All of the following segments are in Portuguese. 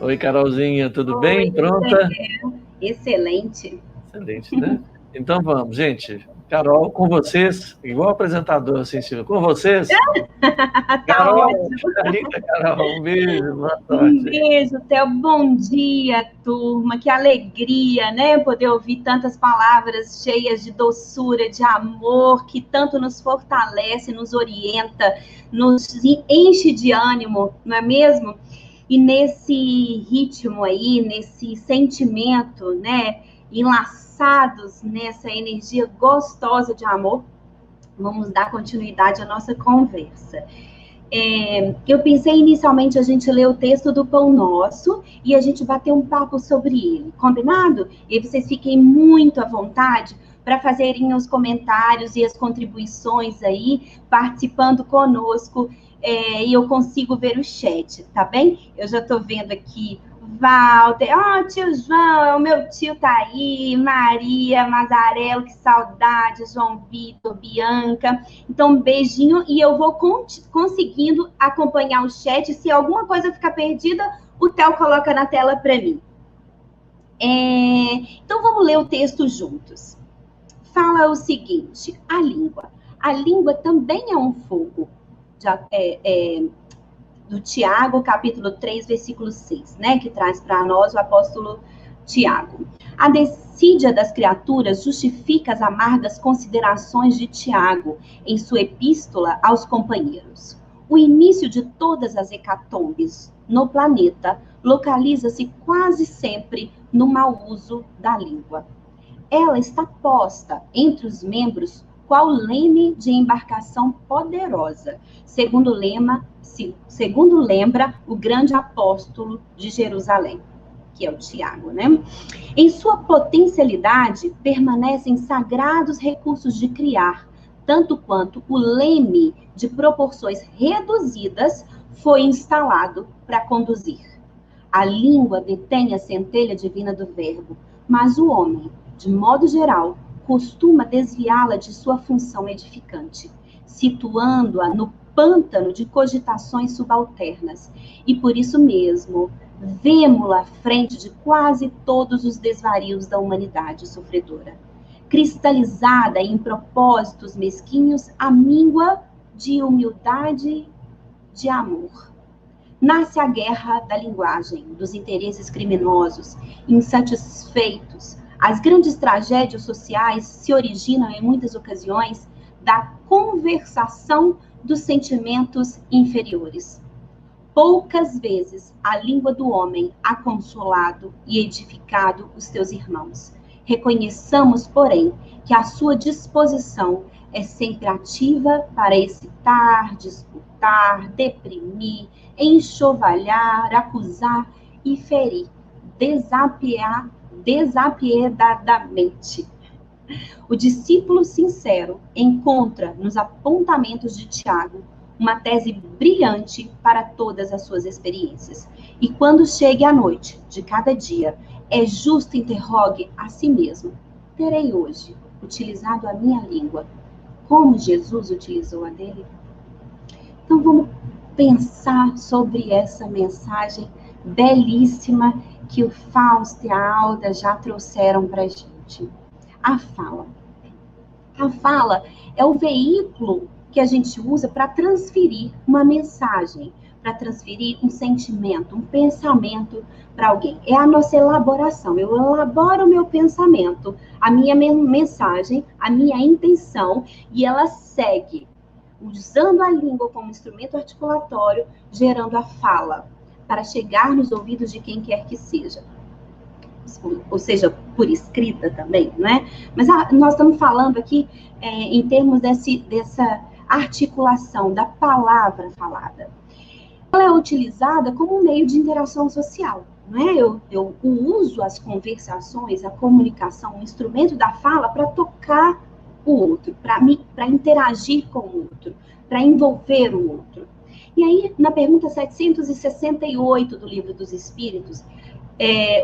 Oi, Carolzinha, tudo bem? Oi, Pronta? excelente. Excelente, né? Então vamos, gente. Carol, com vocês, igual apresentador, assim, Silvio, com vocês, Tá Carol, ótimo. Carica, Carol, um beijo, boa Um sorte. beijo, Theo. Bom dia, turma. Que alegria, né? Poder ouvir tantas palavras cheias de doçura, de amor, que tanto nos fortalece, nos orienta, nos enche de ânimo, não é mesmo? E nesse ritmo aí, nesse sentimento, né? Enlaçados nessa energia gostosa de amor, vamos dar continuidade à nossa conversa. Eu pensei inicialmente a gente ler o texto do Pão Nosso e a gente bater um papo sobre ele, combinado? E vocês fiquem muito à vontade para fazerem os comentários e as contribuições aí, participando conosco, e eu consigo ver o chat, tá bem? Eu já estou vendo aqui Walter, tio João, o meu tio tá aí, Maria, Mazarelo, que saudade, João Vitor, Bianca. Então, um beijinho e eu vou conseguindo acompanhar o chat. Se alguma coisa ficar perdida, o Theo coloca na tela para mim. Então, vamos ler o texto juntos. Fala o seguinte, a língua. A língua também é um fogo. Do Tiago, capítulo 3, versículo 6, né, que traz para nós o apóstolo Tiago. A desídia das criaturas justifica as amargas considerações de Tiago em sua epístola aos companheiros. O início de todas as hecatombes no planeta localiza-se quase sempre no mau uso da língua. Ela está posta entre os membros qual leme de embarcação poderosa, segundo lembra o grande apóstolo de Jerusalém, que é o Tiago, né? Em sua potencialidade, permanecem sagrados recursos de criar, tanto quanto o leme de proporções reduzidas foi instalado para conduzir. A língua detém a centelha divina do verbo, mas o homem, de modo geral, costuma desviá-la de sua função edificante, situando-a no pântano de cogitações subalternas. E por isso mesmo, vemo-la à frente de quase todos os desvarios da humanidade sofredora. Cristalizada em propósitos mesquinhos, a míngua de humildade, de amor. Nasce a guerra da linguagem, dos interesses criminosos, insatisfeitos. As grandes tragédias sociais se originam, em muitas ocasiões, da conversação dos sentimentos inferiores. Poucas vezes a língua do homem ha consolado e edificado os teus irmãos. Reconheçamos, porém, que a sua disposição é sempre ativa para excitar, disputar, deprimir, enxovalhar, acusar e ferir, desapiedadamente. O discípulo sincero encontra nos apontamentos de Tiago uma tese brilhante para todas as suas experiências. E quando chegue a noite de cada dia, é justo interrogue a si mesmo: terei hoje utilizado a minha língua como Jesus utilizou a dele? Então vamos pensar sobre essa mensagem belíssima que o Fausto e a Alda já trouxeram para a gente. A fala. A fala é o veículo que a gente usa para transferir uma mensagem, para transferir um sentimento, um pensamento para alguém. É a nossa elaboração. Eu elaboro o meu pensamento, a minha mensagem, a minha intenção, e ela segue, usando a língua como instrumento articulatório, gerando a fala, para chegar nos ouvidos de quem quer que seja. Ou seja, por escrita também, não é? Mas nós estamos falando aqui em termos dessa articulação da palavra falada. Ela é utilizada como um meio de interação social, não é? Eu uso as conversações, a comunicação, o instrumento da fala para tocar o outro, para interagir com o outro, para envolver o outro. E aí, na pergunta 768 do Livro dos Espíritos,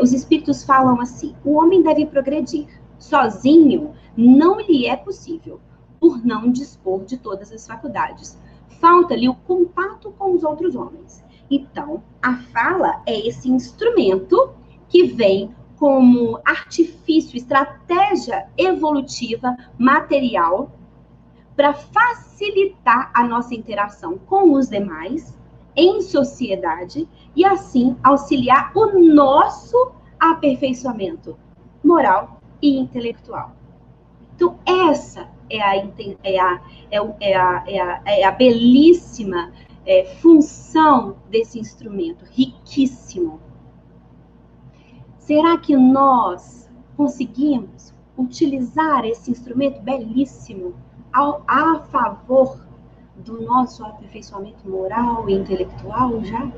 os espíritos falam assim: o homem deve progredir. Sozinho não lhe é possível, por não dispor de todas as faculdades. Falta-lhe o contato com os outros homens. Então, a fala é esse instrumento que vem como artifício, estratégia evolutiva material para facilitar a nossa interação com os demais, em sociedade, e assim auxiliar o nosso aperfeiçoamento moral e intelectual. Então, essa é a belíssima função desse instrumento, riquíssimo. Será que nós conseguimos utilizar esse instrumento belíssimo a favor do nosso aperfeiçoamento moral e intelectual já?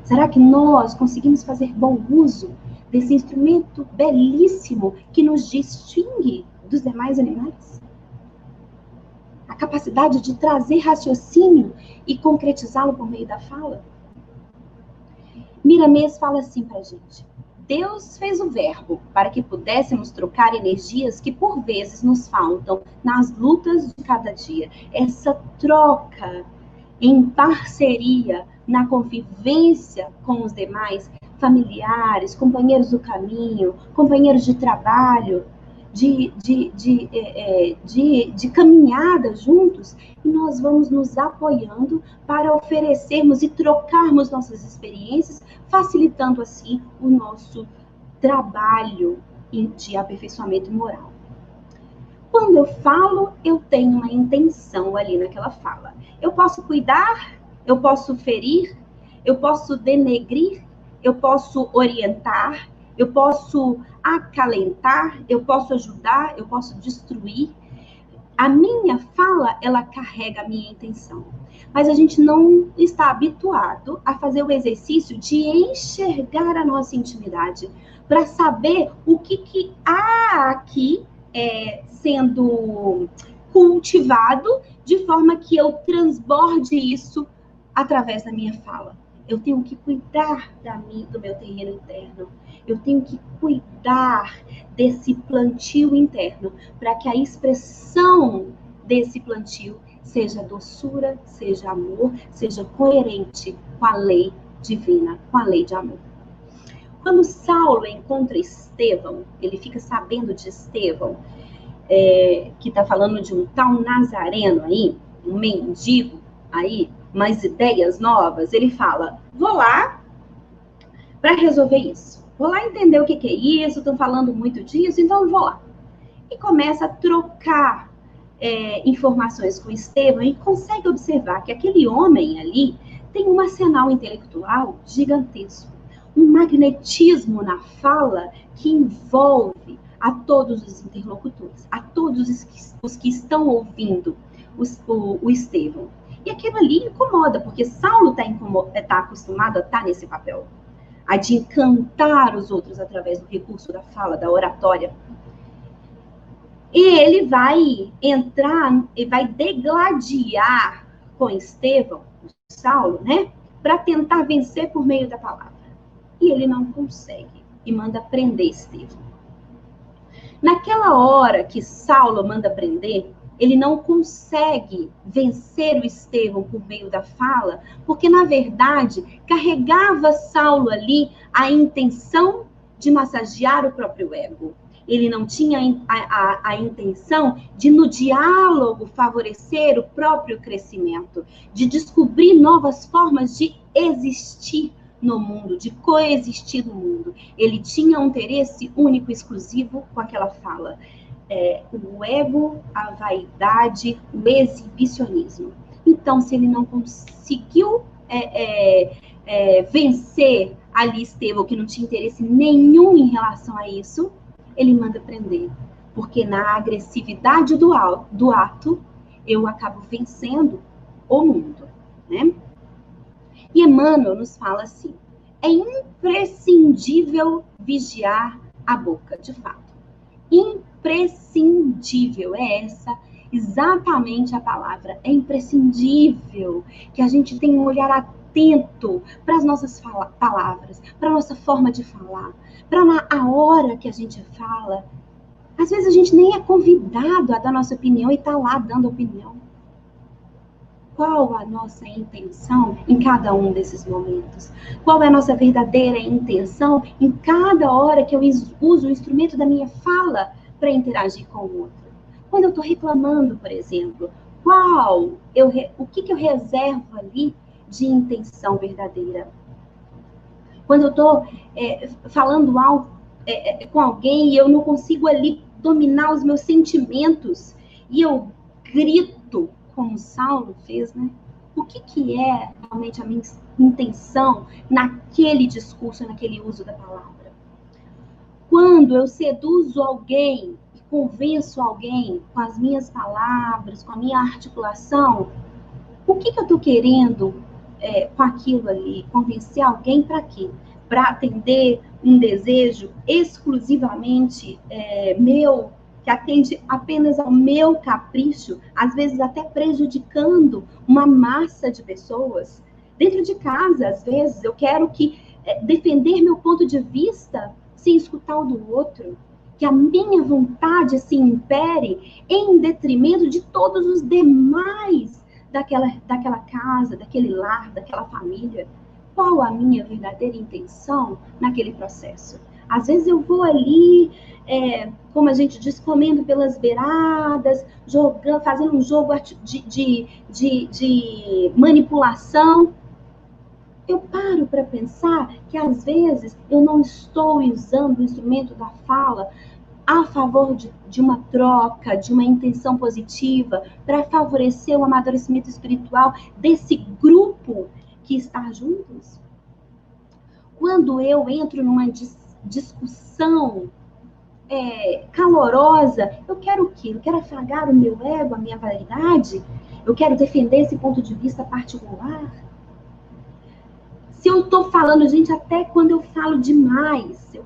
Será que nós conseguimos fazer bom uso desse instrumento belíssimo que nos distingue dos demais animais? A capacidade de trazer raciocínio e concretizá-lo por meio da fala? Miramês fala assim pra gente: Deus fez o verbo para que pudéssemos trocar energias que por vezes nos faltam nas lutas de cada dia. Essa troca em parceria, na convivência com os demais, familiares, companheiros do caminho, companheiros de trabalho, de caminhada juntos, e nós vamos nos apoiando para oferecermos e trocarmos nossas experiências, facilitando assim o nosso trabalho de aperfeiçoamento moral. Quando eu falo, eu tenho uma intenção ali naquela fala. Eu posso cuidar, eu posso ferir, eu posso denegrir, eu posso orientar, eu posso acalentar, eu posso ajudar, eu posso destruir. A minha fala, ela carrega a minha intenção. Mas a gente não está habituado a fazer o exercício de enxergar a nossa intimidade, para saber o que há aqui sendo cultivado, de forma que eu transborde isso através da minha fala. Eu tenho que cuidar do meu terreno interno. Eu tenho que cuidar desse plantio interno, para que a expressão desse plantio seja doçura, seja amor, seja coerente com a lei divina, com a lei de amor. Quando Saulo encontra Estevão, ele fica sabendo de Estevão, que está falando de um tal Nazareno aí, um mendigo aí, umas ideias novas, ele fala: vou lá para resolver isso. Vou lá entender o que é isso, estão falando muito disso, então eu vou lá. E começa a trocar informações com Estevão e consegue observar que aquele homem ali tem um arsenal intelectual gigantesco, um magnetismo na fala que envolve a todos os interlocutores, a todos os que estão ouvindo o Estevão. E aquilo ali incomoda, porque Saulo está acostumado a estar nesse papel, a de encantar os outros através do recurso da fala, da oratória. E ele vai entrar e vai degladiar com Estevão, Saulo, né? Para tentar vencer por meio da palavra. E ele não consegue, e manda prender Estevão. Naquela hora que Saulo manda prender, ele não consegue vencer o Estevão por meio da fala, porque, na verdade, carregava Saulo ali a intenção de massagear o próprio ego. Ele não tinha a intenção de, no diálogo, favorecer o próprio crescimento, de descobrir novas formas de existir no mundo, de coexistir no mundo. Ele tinha um interesse único, exclusivo com aquela fala. O ego, a vaidade, o exibicionismo. Então, se ele não conseguiu vencer ali Estevão, que não tinha interesse nenhum em relação a isso, ele manda prender. Porque na agressividade do ato, eu acabo vencendo o mundo, né? E Emmanuel nos fala assim: é imprescindível vigiar a boca, de fato. Imprescindível, é essa exatamente a palavra. É imprescindível que a gente tenha um olhar atento para as nossas palavras, para a nossa forma de falar, para a hora que a gente fala. Às vezes a gente nem é convidado a dar nossa opinião e está lá dando opinião. Qual a nossa intenção em cada um desses momentos? Qual é a nossa verdadeira intenção em cada hora que eu uso o instrumento da minha fala para interagir com o outro? Quando eu estou reclamando, por exemplo, o que eu reservo ali de intenção verdadeira? Quando eu estou falando algo com alguém e eu não consigo ali dominar os meus sentimentos e eu grito, como Saulo fez, né? O que é realmente a minha intenção naquele discurso, naquele uso da palavra? Quando eu seduzo alguém e convenço alguém com as minhas palavras, com a minha articulação, o que eu estou querendo com aquilo ali? Convencer alguém para quê? Para atender um desejo exclusivamente meu, que atende apenas ao meu capricho, às vezes até prejudicando uma massa de pessoas. Dentro de casa, às vezes, eu quero defender meu ponto de vista sem escutar o do outro. Que a minha vontade se impere em detrimento de todos os demais daquela casa, daquele lar, daquela família. Qual a minha verdadeira intenção naquele processo? Às vezes eu vou ali, como a gente diz, comendo pelas beiradas, jogando, fazendo um jogo de manipulação. Eu paro para pensar que às vezes eu não estou usando o instrumento da fala a favor de uma troca, de uma intenção positiva, para favorecer o amadurecimento espiritual desse grupo que está juntos? Quando eu entro numa discussão calorosa, eu quero o quê? Eu quero afagar o meu ego, a minha vaidade? Eu quero defender esse ponto de vista particular? Se eu estou falando, gente, até quando eu falo demais, eu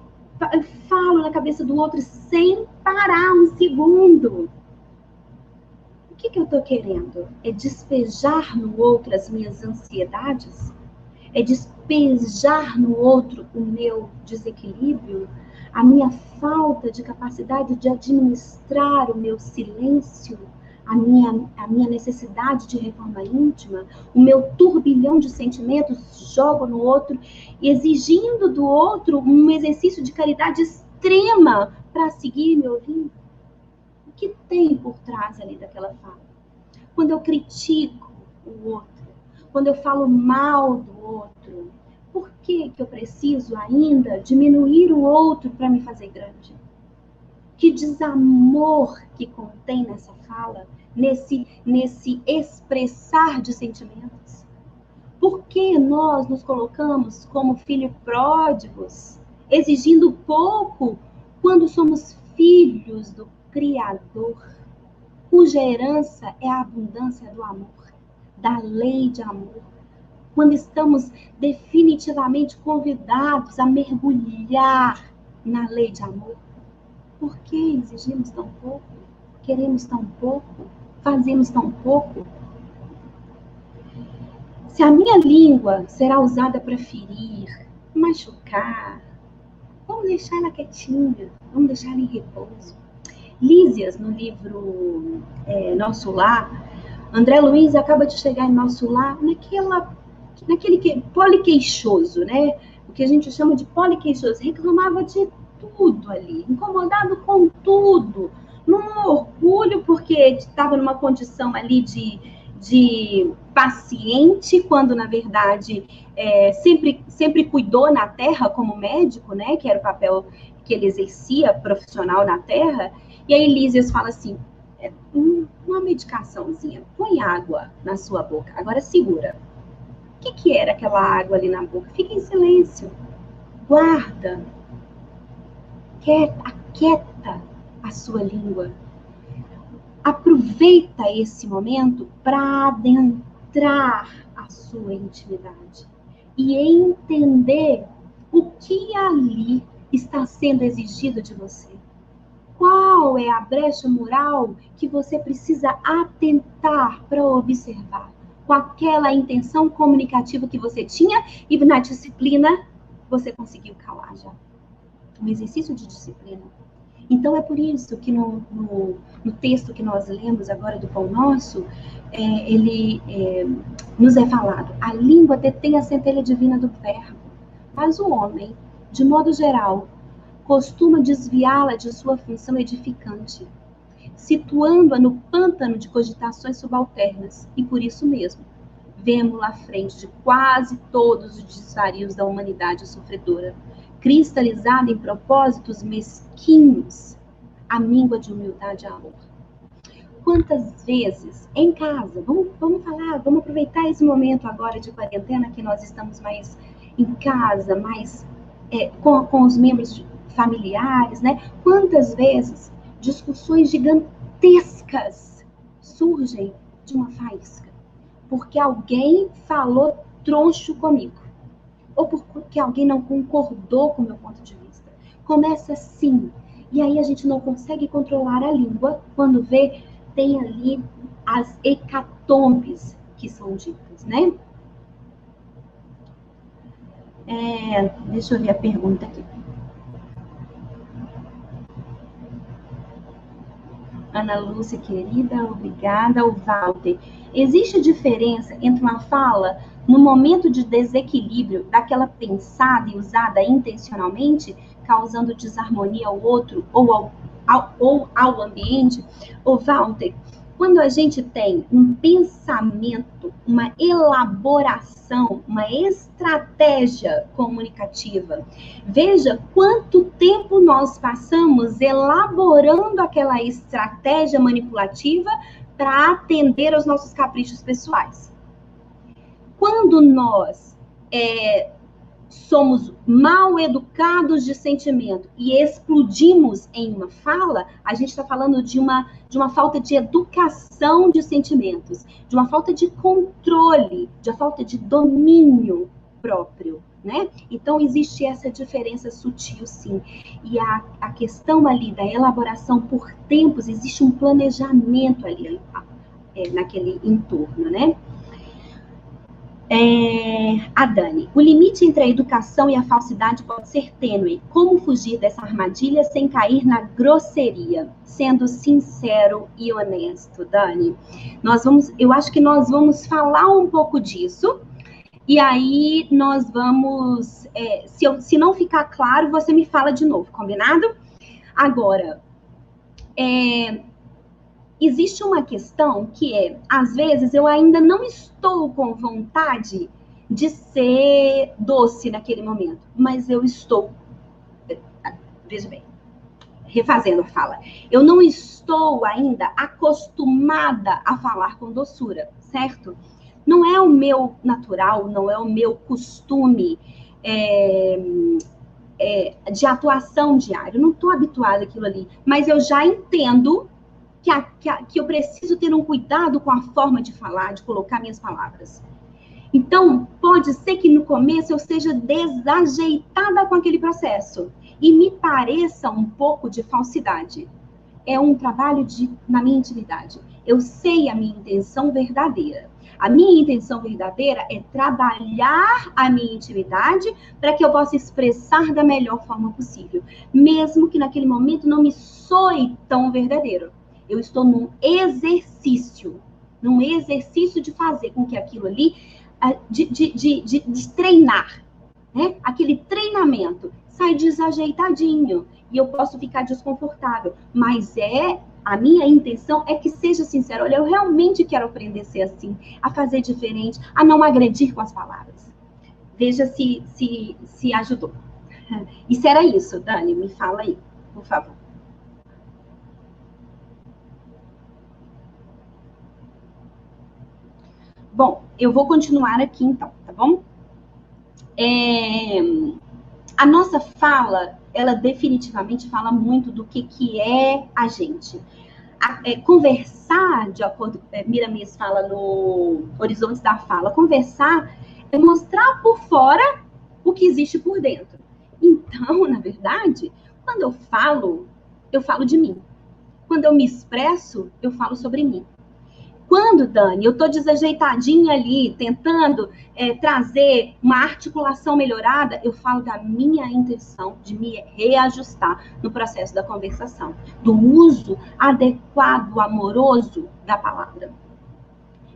falo na cabeça do outro sem parar um segundo. O que eu estou querendo? É despejar no outro as minhas ansiedades? É despejar no outro o meu desequilíbrio? A minha falta de capacidade de administrar o meu silêncio? A minha necessidade de reforma íntima? O meu turbilhão de sentimentos jogo no outro, exigindo do outro um exercício de caridade extrema para seguir me ouvindo? O que tem por trás ali daquela fala? Quando eu critico o outro, quando eu falo mal do outro, por que eu preciso ainda diminuir o outro para me fazer grande? Que desamor que contém nessa fala, nesse expressar de sentimentos. Por que nós nos colocamos como filhos pródigos, exigindo pouco, quando somos filhos do Criador, cuja herança é a abundância do amor, da lei de amor? Quando estamos definitivamente convidados a mergulhar na lei de amor, por que exigimos tão pouco? Queremos tão pouco? Fazemos tão pouco? Se a minha língua será usada para ferir, machucar, vamos deixar ela quietinha, vamos deixar ela em repouso. Lísias, no livro Nosso Lar, André Luiz acaba de chegar em Nosso Lar naquele poliqueixoso, né? O que a gente chama de poliqueixoso, reclamava de tudo ali, incomodado com tudo, num orgulho porque estava numa condição ali de paciente, quando na verdade sempre cuidou na terra como médico, né? Que era o papel que ele exercia profissional na terra. E aí Lísias fala assim, uma medicaçãozinha, põe água na sua boca, agora segura. O que era aquela água ali na boca? Fica em silêncio, guarda, aquieta a sua língua. Aproveita esse momento para adentrar a sua intimidade e entender o que ali está sendo exigido de você. Qual é a brecha moral que você precisa atentar para observar? Com aquela intenção comunicativa que você tinha e na disciplina você conseguiu calar já. Um exercício de disciplina. Então, é por isso que no texto que nós lemos agora do Pão Nosso, nos é falado, a língua detém a centelha divina do verbo, mas o homem, de modo geral, costuma desviá-la de sua função edificante, situando-a no pântano de cogitações subalternas, e por isso mesmo, vemos-la à frente de quase todos os desvarios da humanidade sofredora, cristalizada em propósitos mesquinhos, a míngua de humildade e amor. Quantas vezes, em casa, vamos falar, vamos aproveitar esse momento agora de quarentena, que nós estamos mais em casa, mais com os membros familiares, né? Quantas vezes discussões gigantescas surgem de uma faísca? Porque alguém falou troncho comigo, ou porque alguém não concordou com o meu ponto de vista. Começa assim, e aí a gente não consegue controlar a língua, quando vê, tem ali as hecatombes que são ditas, né? Deixa eu ver a pergunta aqui. Ana Lúcia, querida, obrigada. O Walter, existe diferença entre uma fala no momento de desequilíbrio, daquela pensada e usada intencionalmente, causando desarmonia ao outro ou ao ambiente? O Walter, quando a gente tem um pensamento, uma elaboração, uma estratégia comunicativa, veja quanto tempo nós passamos elaborando aquela estratégia manipulativa para atender aos nossos caprichos pessoais. Quando nós somos mal educados de sentimento e explodimos em uma fala, a gente está falando de uma falta de educação de sentimentos, de uma falta de controle, de uma falta de domínio próprio, né? Então, existe essa diferença sutil, sim. E a questão ali da elaboração por tempos, existe um planejamento ali, naquele entorno, né? A Dani, o limite entre a educação e a falsidade pode ser tênue. Como fugir dessa armadilha sem cair na grosseria? Sendo sincero e honesto, Dani. Eu acho que nós vamos falar um pouco disso. E aí nós vamos... se não ficar claro, você me fala de novo, combinado? Agora, existe uma questão que às vezes eu ainda não estou com vontade de ser doce naquele momento, mas eu estou, veja bem, refazendo a fala, eu não estou ainda acostumada a falar com doçura, certo? Não é o meu natural, não é o meu costume de atuação diária, eu não estou habituada àquilo ali, mas eu já entendo que eu preciso ter um cuidado com a forma de falar, de colocar minhas palavras. Então, pode ser que no começo eu seja desajeitada com aquele processo e me pareça um pouco de falsidade. É um trabalho na minha intimidade. Eu sei a minha intenção verdadeira. A minha intenção verdadeira é trabalhar a minha intimidade para que eu possa expressar da melhor forma possível, mesmo que naquele momento não me soe tão verdadeiro. Eu estou num exercício de fazer com que aquilo ali, de treinar, né? Aquele treinamento sai desajeitadinho e eu posso ficar desconfortável, mas a minha intenção é que seja sincero. Olha, eu realmente quero aprender a ser assim, a fazer diferente, a não agredir com as palavras. Veja se ajudou. E se era isso, Dani, me fala aí, por favor. Bom, eu vou continuar aqui então, tá bom? A nossa fala, ela definitivamente fala muito do que é a gente. Conversar, de acordo com Miramês fala no Horizontes da Fala, conversar é mostrar por fora o que existe por dentro. Então, na verdade, quando eu falo de mim. Quando eu me expresso, eu falo sobre mim. Quando, Dani, eu estou desajeitadinha ali, tentando trazer uma articulação melhorada, eu falo da minha intenção de me reajustar no processo da conversação, do uso adequado, amoroso da palavra.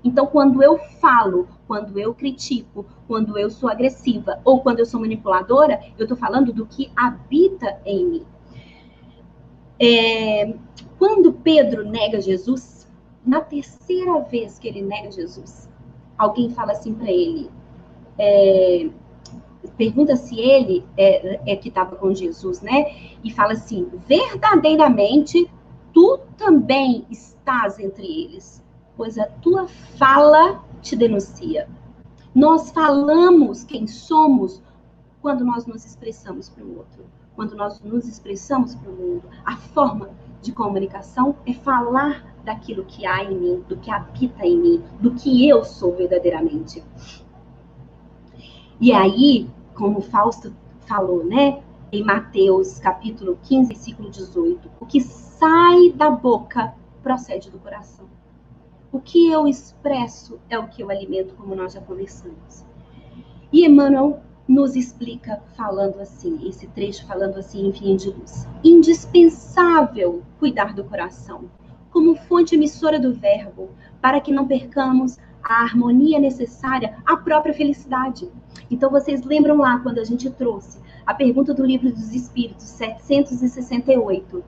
Então, quando eu falo, quando eu critico, quando eu sou agressiva ou quando eu sou manipuladora, eu estou falando do que habita em mim. Quando Pedro nega Jesus, na terceira vez que ele nega Jesus, alguém fala assim para ele, pergunta se ele que estava com Jesus, né? E fala assim, verdadeiramente, tu também estás entre eles, pois a tua fala te denuncia. Nós falamos quem somos quando nós nos expressamos para o outro, quando nós nos expressamos para o mundo. A forma de comunicação é falar daquilo que há em mim, do que habita em mim, do que eu sou verdadeiramente. E aí, como Fausto falou, né, em Mateus capítulo 15, versículo 18, o que sai da boca procede do coração. O que eu expresso é o que eu alimento, como nós já conversamos. E Emmanuel nos explica falando assim, esse trecho falando assim em Vinha de Luz. Indispensável cuidar do coração, como fonte emissora do verbo, para que não percamos a harmonia necessária à própria felicidade. Então, vocês lembram lá, quando a gente trouxe a pergunta do Livro dos Espíritos, 768,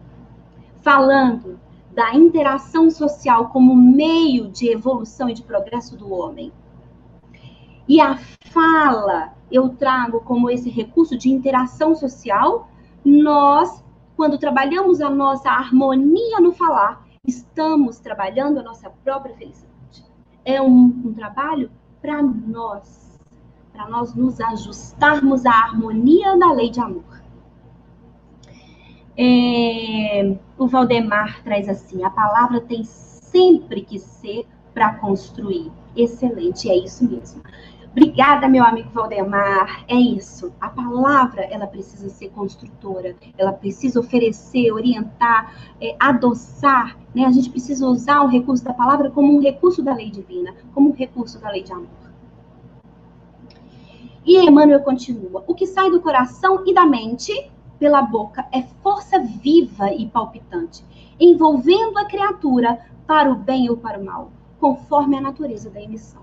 falando da interação social como meio de evolução e de progresso do homem. E a fala eu trago como esse recurso de interação social. Nós, quando trabalhamos a nossa harmonia no falar, estamos trabalhando a nossa própria felicidade. É um trabalho para nós nos ajustarmos à harmonia da lei de amor. O Valdemar traz assim, a palavra tem sempre que ser para construir. Excelente, é isso mesmo. Obrigada, meu amigo Valdemar. É isso. A palavra, ela precisa ser construtora. Ela precisa oferecer, orientar, adoçar. Né? A gente precisa usar o recurso da palavra como um recurso da lei divina, como um recurso da lei de amor. E Emmanuel continua. O que sai do coração e da mente pela boca é força viva e palpitante, envolvendo a criatura para o bem ou para o mal, conforme a natureza da emissão.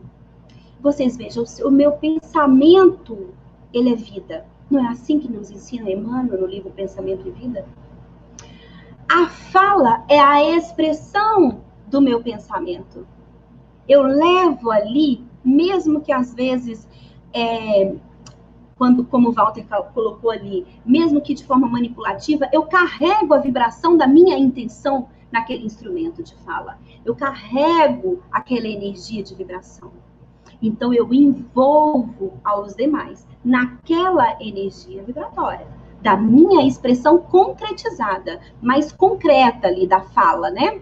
Vocês vejam, o meu pensamento, ele é vida. Não é assim que nos ensina Emmanuel no livro Pensamento e Vida? A fala é a expressão do meu pensamento. Eu levo ali, mesmo que às vezes, como o Walter colocou ali, mesmo que de forma manipulativa, eu carrego a vibração da minha intenção naquele instrumento de fala. Eu carrego aquela energia de vibração. Então, eu envolvo aos demais naquela energia vibratória, da minha expressão concretizada, mais concreta ali da fala, né?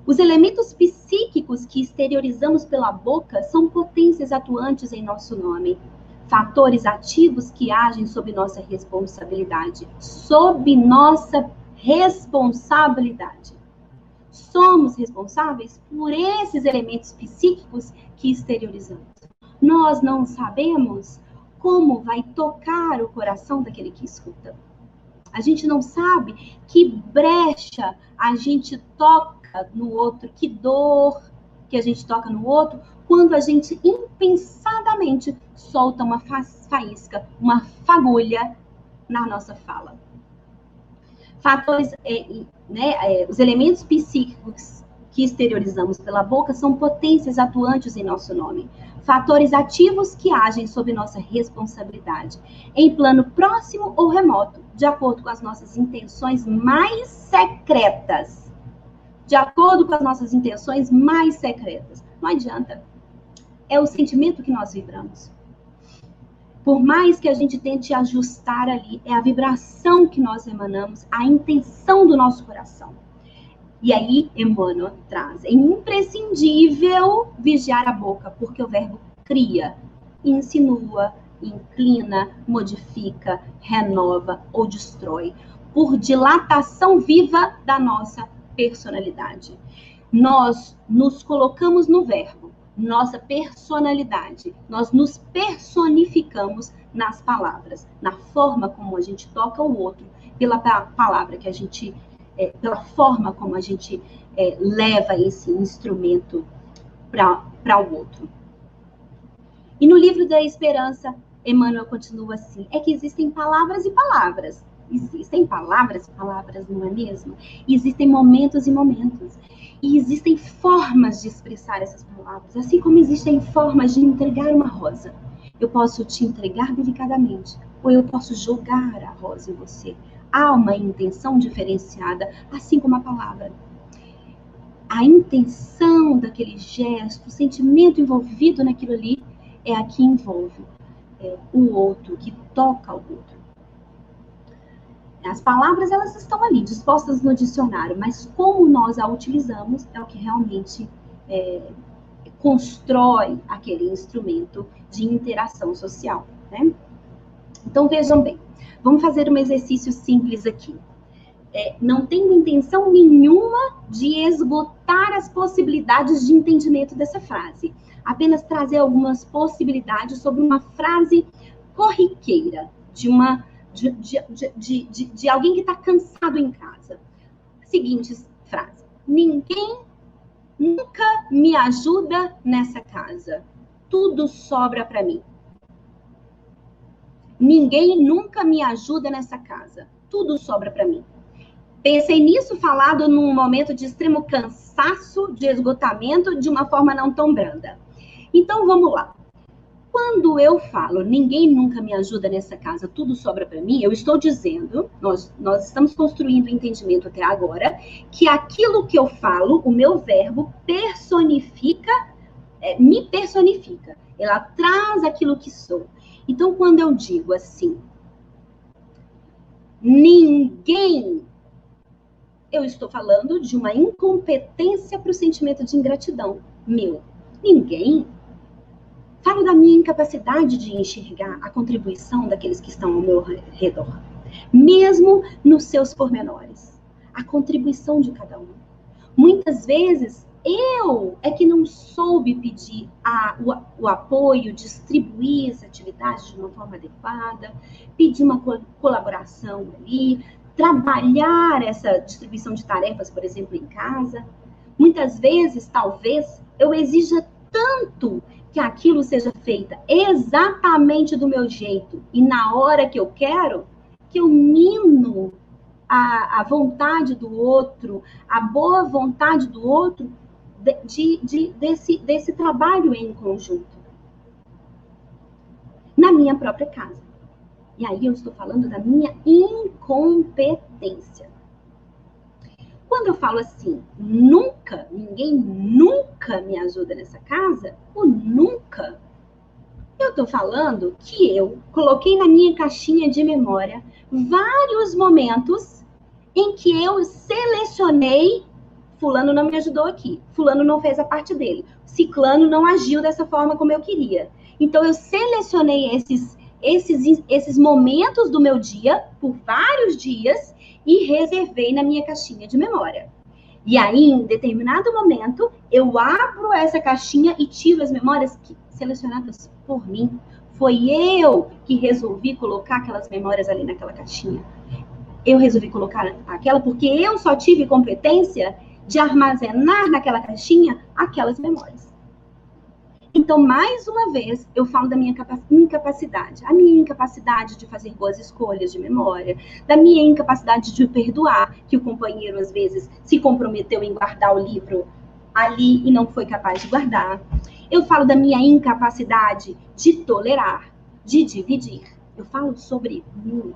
Os elementos psíquicos que exteriorizamos pela boca são potências atuantes em nosso nome, fatores ativos que agem sob nossa responsabilidade. Sob nossa responsabilidade. Somos responsáveis por esses elementos psíquicos que exteriorizamos. Nós não sabemos como vai tocar o coração daquele que escuta. A gente não sabe que brecha a gente toca no outro, que dor que a gente toca no outro, quando a gente impensadamente solta uma faísca, uma fagulha na nossa fala. Fatores, os elementos psíquicos que exteriorizamos pela boca são potências atuantes em nosso nome. Fatores ativos que agem sob nossa responsabilidade, em plano próximo ou remoto, de acordo com as nossas intenções mais secretas. De acordo com as nossas intenções mais secretas. Não adianta. É o sentimento que nós vibramos. Por mais que a gente tente ajustar ali, é a vibração que nós emanamos, a intenção do nosso coração. E aí, Emmanuel traz, é imprescindível vigiar a boca, porque o verbo cria, insinua, inclina, modifica, renova ou destrói, por dilatação viva da nossa personalidade. Nós nos colocamos no verbo, nossa personalidade. Nós nos personificamos nas palavras, na forma como a gente toca o outro, pela palavra que a gente, pela forma como a gente leva esse instrumento para o outro. E no livro da Esperança, Emmanuel continua assim, é que existem palavras e palavras. Existem palavras e palavras, não é mesmo? E existem momentos e momentos. E existem formas de expressar essas palavras, assim como existem formas de entregar uma rosa. Eu posso te entregar delicadamente, ou eu posso jogar a rosa em você. Há uma intenção diferenciada, assim como a palavra. A intenção daquele gesto, o sentimento envolvido naquilo ali, é a que envolve o outro, que toca o outro. As palavras, elas estão ali, dispostas no dicionário, mas como nós a utilizamos é o que realmente constrói aquele instrumento de interação social, né? Então, vejam bem, vamos fazer um exercício simples aqui. Não tenho intenção nenhuma de esgotar as possibilidades de entendimento dessa frase. Apenas trazer algumas possibilidades sobre uma frase corriqueira, de alguém que está cansado em casa. Seguinte frase. Ninguém nunca me ajuda nessa casa. Tudo sobra para mim. Ninguém nunca me ajuda nessa casa. Tudo sobra para mim. Pensei nisso falado num momento de extremo cansaço, de esgotamento, de uma forma não tão branda. Então, vamos lá. Quando eu falo, ninguém nunca me ajuda nessa casa, tudo sobra para mim, eu estou dizendo, nós estamos construindo o entendimento até agora, que aquilo que eu falo, o meu verbo, me personifica. Ela traz aquilo que sou. Então, quando eu digo assim, ninguém, eu estou falando de uma incompetência para o sentimento de ingratidão meu. Ninguém. Falo da minha incapacidade de enxergar a contribuição daqueles que estão ao meu redor, mesmo nos seus pormenores, a contribuição de cada um. Muitas vezes, eu é que não soube pedir o apoio, distribuir essa atividade de uma forma adequada, pedir uma colaboração ali, trabalhar essa distribuição de tarefas, por exemplo, em casa. Muitas vezes, talvez, eu exija tanto que aquilo seja feito exatamente do meu jeito e na hora que eu quero, que eu mino a vontade do outro, a boa vontade do outro, desse trabalho em conjunto. Na minha própria casa. E aí eu estou falando da minha incompetência. Quando eu falo assim, nunca, ninguém nunca me ajuda nessa casa, o nunca, eu estou falando que eu coloquei na minha caixinha de memória vários momentos em que eu selecionei, fulano não me ajudou aqui, fulano não fez a parte dele, ciclano não agiu dessa forma como eu queria. Então eu selecionei esses momentos do meu dia, por vários dias, e reservei na minha caixinha de memória. E aí, em determinado momento, eu abro essa caixinha e tiro as memórias selecionadas por mim. Foi eu que resolvi colocar aquelas memórias ali naquela caixinha. Eu resolvi colocar aquela porque eu só tive competência de armazenar naquela caixinha aquelas memórias. Então, mais uma vez, eu falo da minha incapacidade. A minha incapacidade de fazer boas escolhas de memória, da minha incapacidade de perdoar, que o companheiro, às vezes, se comprometeu em guardar o livro ali e não foi capaz de guardar. Eu falo da minha incapacidade de tolerar, de dividir. Eu falo sobre mim.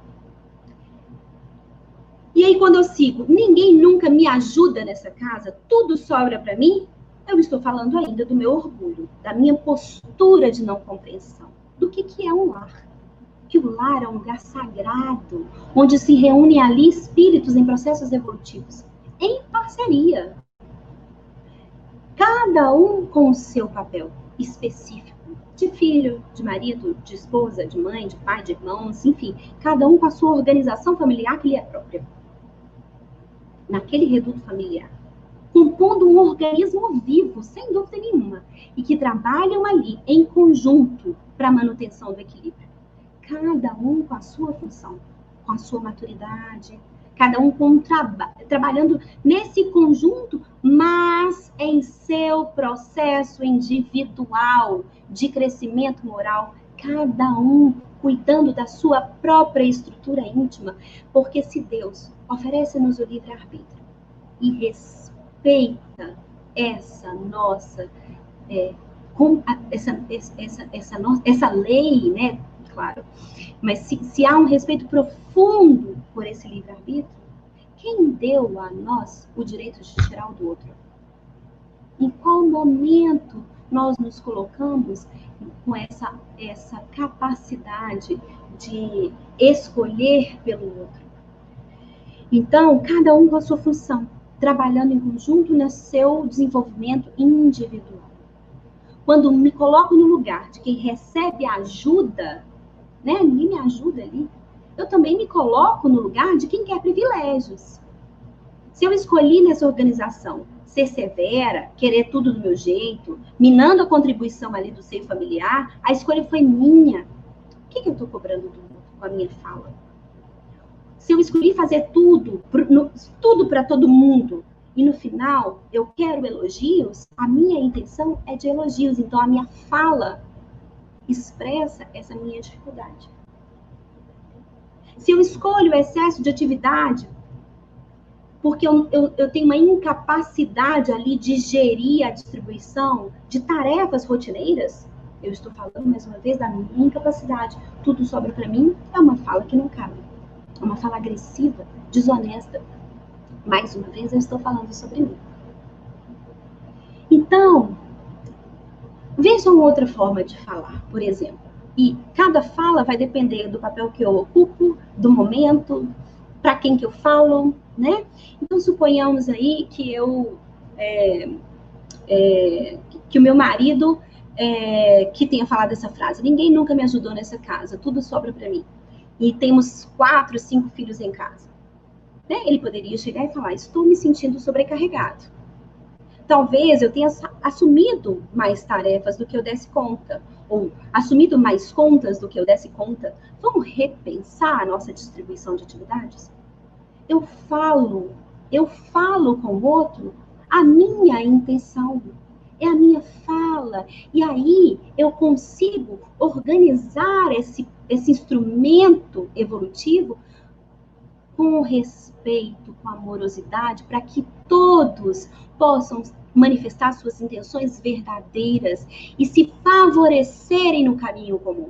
E aí, quando eu sigo, ninguém nunca me ajuda nessa casa, tudo sobra para mim, eu estou falando ainda do meu orgulho, da minha postura de não compreensão. Do que é um lar? Que o lar é um lugar sagrado, onde se reúnem ali espíritos em processos evolutivos, em parceria. Cada um com o seu papel específico, de filho, de marido, de esposa, de mãe, de pai, de irmãos, enfim, cada um com a sua organização familiar que lhe é própria. naquele reduto familiar, compondo um organismo vivo, sem dúvida nenhuma, e que trabalham ali em conjunto para a manutenção do equilíbrio. Cada um com a sua função, com a sua maturidade, cada um trabalhando nesse conjunto, mas em seu processo individual de crescimento moral, cada um cuidando da sua própria estrutura íntima, porque se Deus oferece-nos o livre-arbítrio e respeita essa nossa essa lei, né? Claro. Mas se há um respeito profundo por esse livre-arbítrio, quem deu a nós o direito de tirar o do outro? Em qual momento nós nos colocamos com essa capacidade de escolher pelo outro? Então, cada um com a sua função, trabalhando em conjunto no seu desenvolvimento individual. Quando me coloco no lugar de quem recebe ajuda, né? Ninguém me ajuda ali. Eu também me coloco no lugar de quem quer privilégios. Se eu escolhi nessa organização ser severa, querer tudo do meu jeito, minando a contribuição ali do seio familiar, a escolha foi minha. O que eu estou cobrando do outro com a minha fala? Se eu escolhi fazer tudo para todo mundo, e no final eu quero elogios, a minha intenção é de elogios. Então a minha fala expressa essa minha dificuldade. Se eu escolho o excesso de atividade, porque eu tenho uma incapacidade ali de gerir a distribuição de tarefas rotineiras, eu estou falando mais uma vez da minha incapacidade. Tudo sobra para mim, é uma fala que não cabe. É uma fala agressiva, desonesta. Mais uma vez eu estou falando sobre mim. Então, veja uma outra forma de falar, por exemplo. E cada fala vai depender do papel que eu ocupo, do momento, para quem que eu falo, né? Então, suponhamos aí que que o meu marido que tenha falado essa frase: ninguém nunca me ajudou nessa casa, tudo sobra para mim. E temos 4, 5 filhos em casa. Né? Ele poderia chegar e falar: estou me sentindo sobrecarregado. Talvez eu tenha assumido mais tarefas do que eu desse conta, ou assumido mais contas do que eu desse conta. Vamos repensar a nossa distribuição de atividades? Eu falo com o outro a minha intenção, é a minha fala, e aí eu consigo organizar esse instrumento evolutivo com respeito, com amorosidade, para que todos possam manifestar suas intenções verdadeiras e se favorecerem no caminho comum.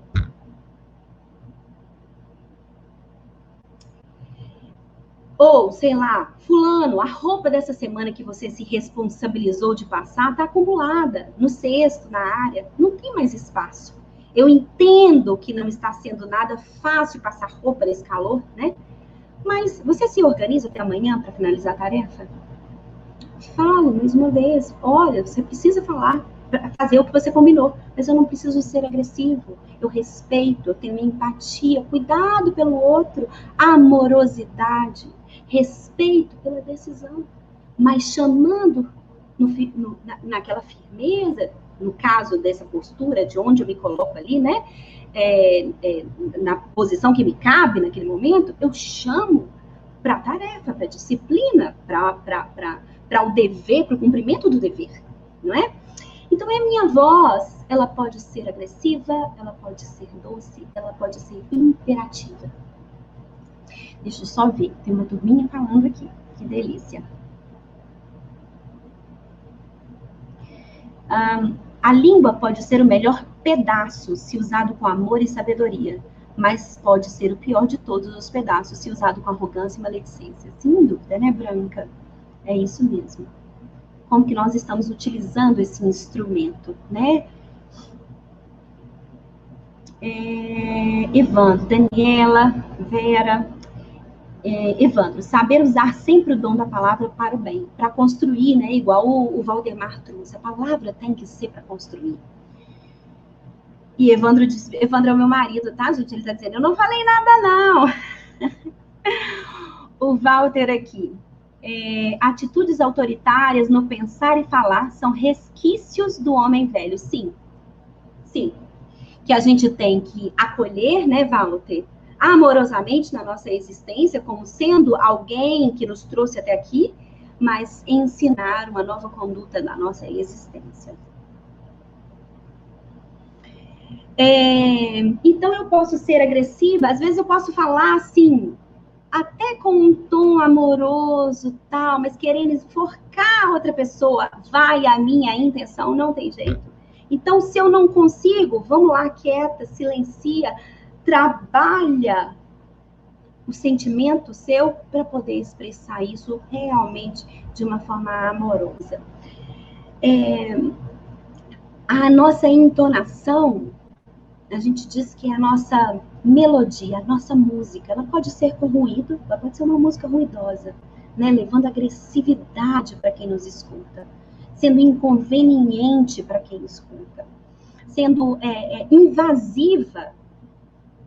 Ou, sei lá, fulano, a roupa dessa semana que você se responsabilizou de passar está acumulada no cesto, na área, não tem mais espaço. Eu entendo que não está sendo nada fácil passar roupa nesse calor, né? Mas você se organiza até amanhã para finalizar a tarefa? Falo mais uma vez: olha, você precisa falar, fazer o que você combinou, mas eu não preciso ser agressivo. Eu respeito, eu tenho empatia, cuidado pelo outro, amorosidade, respeito pela decisão, mas chamando naquela firmeza, no caso dessa postura, de onde eu me coloco ali, né? Na posição que me cabe naquele momento, eu chamo para a tarefa, para a disciplina, para o dever, para o cumprimento do dever, não é? Então, a minha voz, ela pode ser agressiva, ela pode ser doce, ela pode ser imperativa. Deixa eu só ver, tem uma turminha falando aqui, que delícia. A língua pode ser o melhor pedaço se usado com amor e sabedoria, mas pode ser o pior de todos os pedaços se usado com arrogância e maledicência. Sem dúvida, né, Branca? É isso mesmo. Como que nós estamos utilizando esse instrumento, né? Evandro, Daniela, Vera, Evandro, saber usar sempre o dom da palavra para o bem, para construir, né? Igual o Valdemar trouxe, a palavra tem que ser para construir. E Evandro diz, Evandro é o meu marido, tá, gente? Ele está dizendo: eu não falei nada, não. O Walter aqui: atitudes autoritárias no pensar e falar são resquícios do homem velho. Sim, sim. Que a gente tem que acolher, né, Walter, amorosamente na nossa existência, como sendo alguém que nos trouxe até aqui, mas ensinar uma nova conduta na nossa existência. Então, eu posso ser agressiva, às vezes eu posso falar assim, até com um tom amoroso, tal, mas querendo enforcar outra pessoa, vai a minha intenção, não tem jeito. Então, se eu não consigo, vamos lá, quieta, silencia, trabalha o sentimento seu para poder expressar isso realmente de uma forma amorosa. A nossa entonação, a gente diz que é a nossa melodia, a nossa música, ela pode ser com ruído, ela pode ser uma música ruidosa, né, levando agressividade para quem nos escuta, sendo inconveniente para quem escuta, sendo invasiva,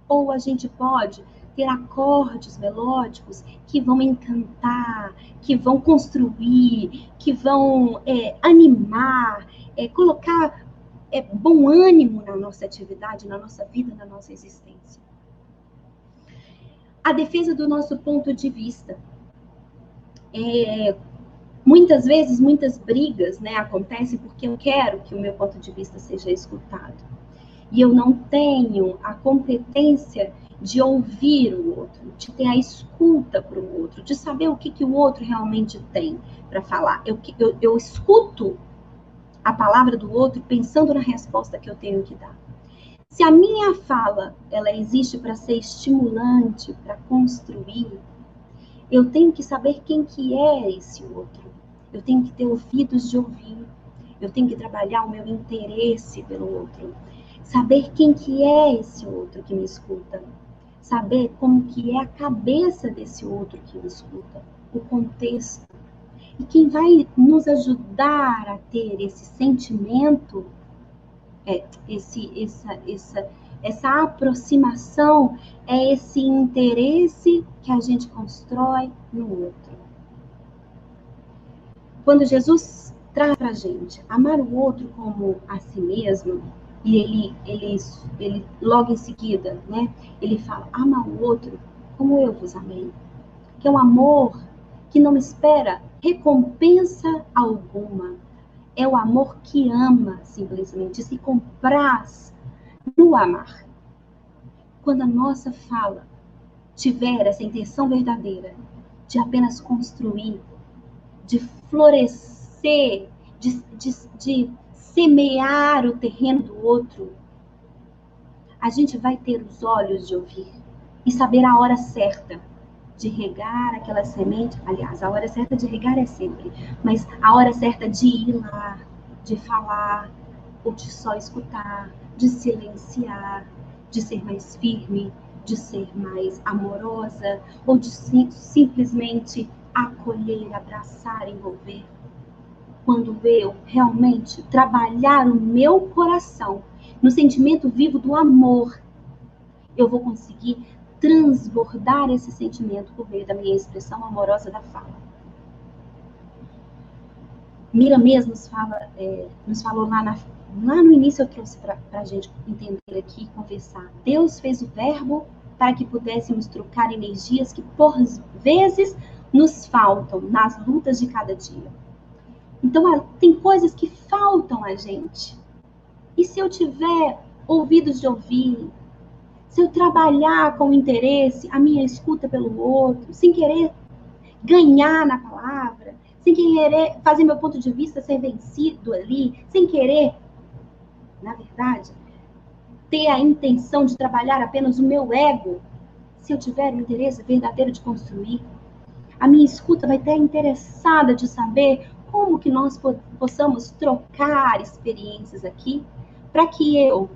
ou a gente pode ter acordes melódicos que vão encantar, que vão construir, que vão animar, colocar bom ânimo na nossa atividade, na nossa vida, na nossa existência. A defesa do nosso ponto de vista. Muitas vezes, muitas brigas, né, acontecem porque eu quero que o meu ponto de vista seja escutado. E eu não tenho a competência de ouvir o outro, de ter a escuta para o outro, de saber o que o outro realmente tem para falar. Eu escuto a palavra do outro pensando na resposta que eu tenho que dar. Se a minha fala, ela existe para ser estimulante, para construir, eu tenho que saber quem que é esse outro. Eu tenho que ter ouvidos de ouvir. Eu tenho que trabalhar o meu interesse pelo outro. Saber quem que é esse outro que me escuta. Saber como que é a cabeça desse outro que me escuta. O contexto. E quem vai nos ajudar a ter esse sentimento, essa aproximação, é esse interesse que a gente constrói no outro. Quando Jesus traz para a gente amar o outro como a si mesmo, e ele logo em seguida, né, ele fala, ama o outro como eu vos amei. Que é um amor que não espera recompensa alguma. É o amor que ama, simplesmente, se compraz no amar. Quando a nossa fala tiver essa intenção verdadeira de apenas construir, de florescer, de semear o terreno do outro, a gente vai ter os olhos de ouvir e saber a hora certa de regar aquela semente. Aliás, a hora certa de regar é sempre, mas a hora certa de ir lá, de falar, ou de só escutar, de silenciar, de ser mais firme, de ser mais amorosa, ou de simplesmente acolher, abraçar, envolver. Quando eu realmente trabalhar o meu coração no sentimento vivo do amor, eu vou conseguir transbordar esse sentimento por meio da minha expressão amorosa da fala. Mira mesmo nos falou lá no início, eu trouxe para a gente entender aqui e conversar. Deus fez o verbo para que pudéssemos trocar energias que por vezes nos faltam nas lutas de cada dia. Então, tem coisas que faltam a gente. E se eu tiver ouvidos de ouvir, se eu trabalhar com interesse, a minha escuta pelo outro, sem querer ganhar na palavra, sem querer fazer meu ponto de vista ser vencido ali, sem querer, na verdade, ter a intenção de trabalhar apenas o meu ego, se eu tiver o interesse verdadeiro de construir, a minha escuta vai estar interessada de saber como que nós possamos trocar experiências aqui, para que eu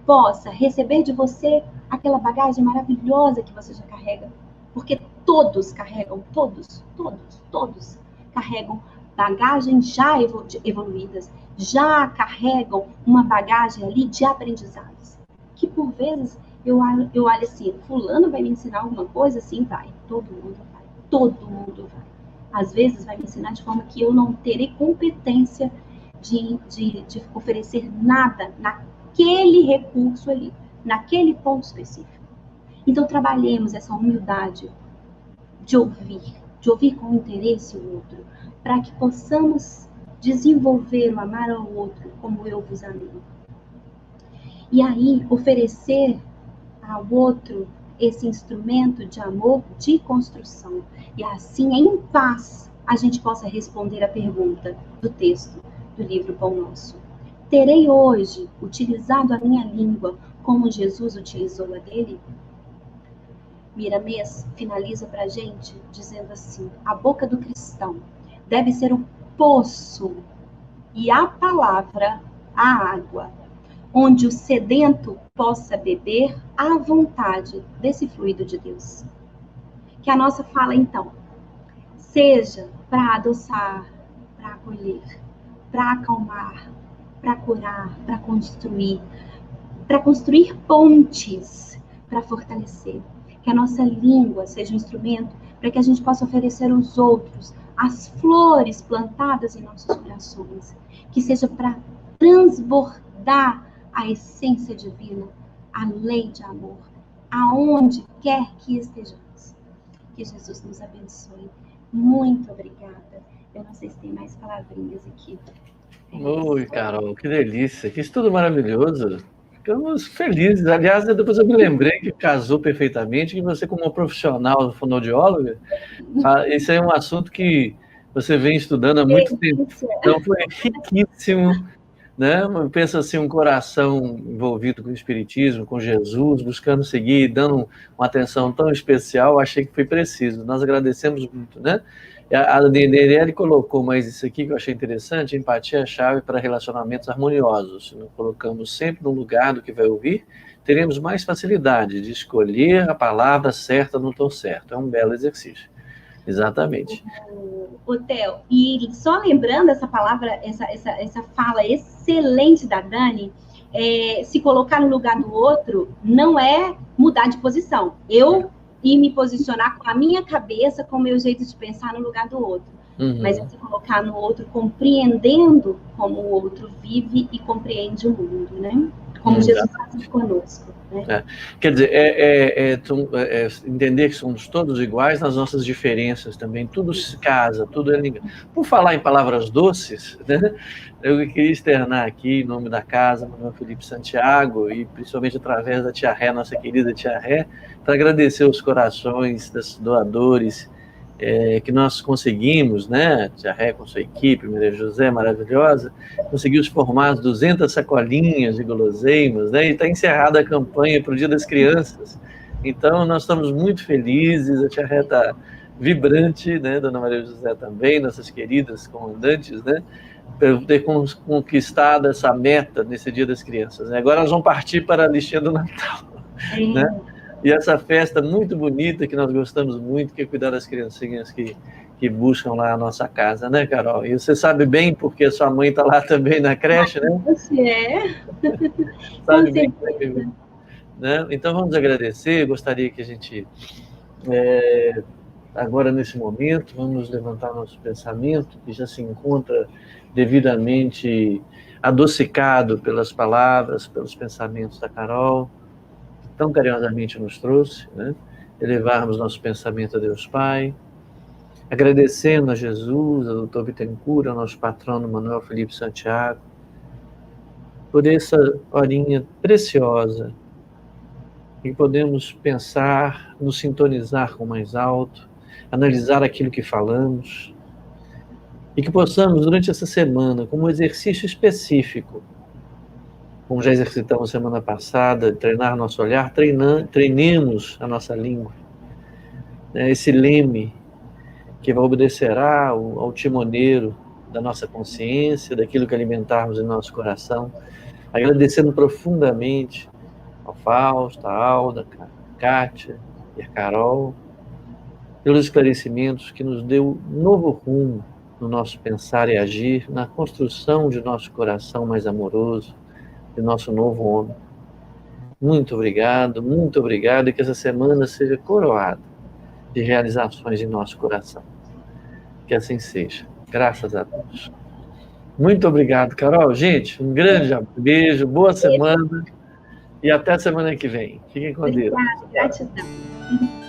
possa receber de você aquela bagagem maravilhosa que você já carrega. Porque todos carregam, todos carregam bagagens já evoluídas, já carregam uma bagagem ali de aprendizados. Que por vezes eu olho assim, fulano vai me ensinar alguma coisa? Sim, vai. Todo mundo vai. às vezes vai me ensinar de forma que eu não terei competência de oferecer nada naquele recurso ali, naquele ponto específico. Então, trabalhemos essa humildade de ouvir com interesse o outro, para que possamos desenvolver o amar ao outro como eu vos amei. E aí, oferecer ao outro esse instrumento de amor de construção. E assim, em paz, a gente possa responder a pergunta do texto do livro Pão Nosso. Terei hoje utilizado a minha língua como Jesus utilizou a dele? Miramês finaliza para a gente dizendo assim: a boca do cristão deve ser o poço e a palavra a água, onde o sedento possa beber à vontade desse fluido de Deus. Que a nossa fala, então, seja para adoçar, para acolher, para acalmar, para curar, para construir pontes, para fortalecer. Que a nossa língua seja um instrumento para que a gente possa oferecer aos outros as flores plantadas em nossos corações. Que seja para transbordar a essência divina, a lei de amor, aonde quer que estejamos. Que Jesus nos abençoe. Muito obrigada. Eu não sei se tem mais palavrinhas aqui. Oi, Carol, que delícia, que estudo maravilhoso. Ficamos felizes. Aliás, depois eu me lembrei que casou perfeitamente, que você, como profissional fonoaudióloga, esse é um assunto que você vem estudando há muito tempo. Então, foi riquíssimo, né? Eu penso assim, um coração envolvido com o Espiritismo, com Jesus, buscando seguir, dando uma atenção tão especial, achei que foi preciso. Nós agradecemos muito, né? A Daniele colocou mais isso aqui que eu achei interessante: empatia é a chave para relacionamentos harmoniosos. Se nos colocamos sempre no lugar do que vai ouvir, teremos mais facilidade de escolher a palavra certa no tom certo. É um belo exercício. Exatamente. O Theo, e só lembrando essa palavra, essa fala excelente da Dani, se colocar no lugar do outro não é mudar de posição. Eu ir me posicionar com a minha cabeça, com o meu jeito de pensar no lugar do outro. Mas é se colocar no outro compreendendo como o outro vive e compreende o mundo, né? Como Jesus faz conosco. Né? Quer dizer, entender que somos todos iguais nas nossas diferenças também, tudo se casa, tudo é ligado. Por falar em palavras doces, né, eu queria externar aqui, em nome da casa, Manuel Felipe Santiago, e principalmente através da Tia Ré, nossa querida Tia Ré, para agradecer os corações dos doadores que nós conseguimos, né? Tia Ré com sua equipe, Maria José, maravilhosa, conseguiu formar 200 sacolinhas de guloseimas, né? E está encerrada a campanha para o Dia das Crianças. Então, nós estamos muito felizes, a Tia Ré está vibrante, né? Dona Maria José também, nossas queridas comandantes, né? Por ter conquistado essa meta nesse Dia das Crianças. Né? Agora nós vamos partir para a listinha do Natal, né? E essa festa muito bonita, que nós gostamos muito, que é cuidar das criancinhas que buscam lá a nossa casa, né, Carol? E você sabe bem, porque a sua mãe está lá também na creche, né? Você é. Sabe bem, né? Então, vamos agradecer. Gostaria que a gente, agora, nesse momento, vamos levantar nosso pensamento, que já se encontra devidamente adocicado pelas palavras, pelos pensamentos da Carol, tão carinhosamente nos trouxe, né? Elevarmos nosso pensamento a Deus Pai, agradecendo a Jesus, a Dr. Bittencourt, ao nosso patrono Manuel Felipe Santiago, por essa horinha preciosa, em que podemos pensar, nos sintonizar com o mais alto, analisar aquilo que falamos, e que possamos, durante essa semana, como um exercício específico, como já exercitamos semana passada, treinar nosso olhar, treinemos a nossa língua. Esse leme que obedecerá ao timoneiro da nossa consciência, daquilo que alimentarmos em nosso coração, agradecendo profundamente ao Fausto, a Alda, a Kátia e a Carol, pelos esclarecimentos que nos deu novo rumo no nosso pensar e agir, na construção de nosso coração mais amoroso, de nosso novo homem. Muito obrigado, e que essa semana seja coroada de realizações em nosso coração. Que assim seja. Graças a Deus. Muito obrigado, Carol. Gente, um grande beijo, boa semana e até semana que vem. Fiquem com Deus. Obrigada, gratidão.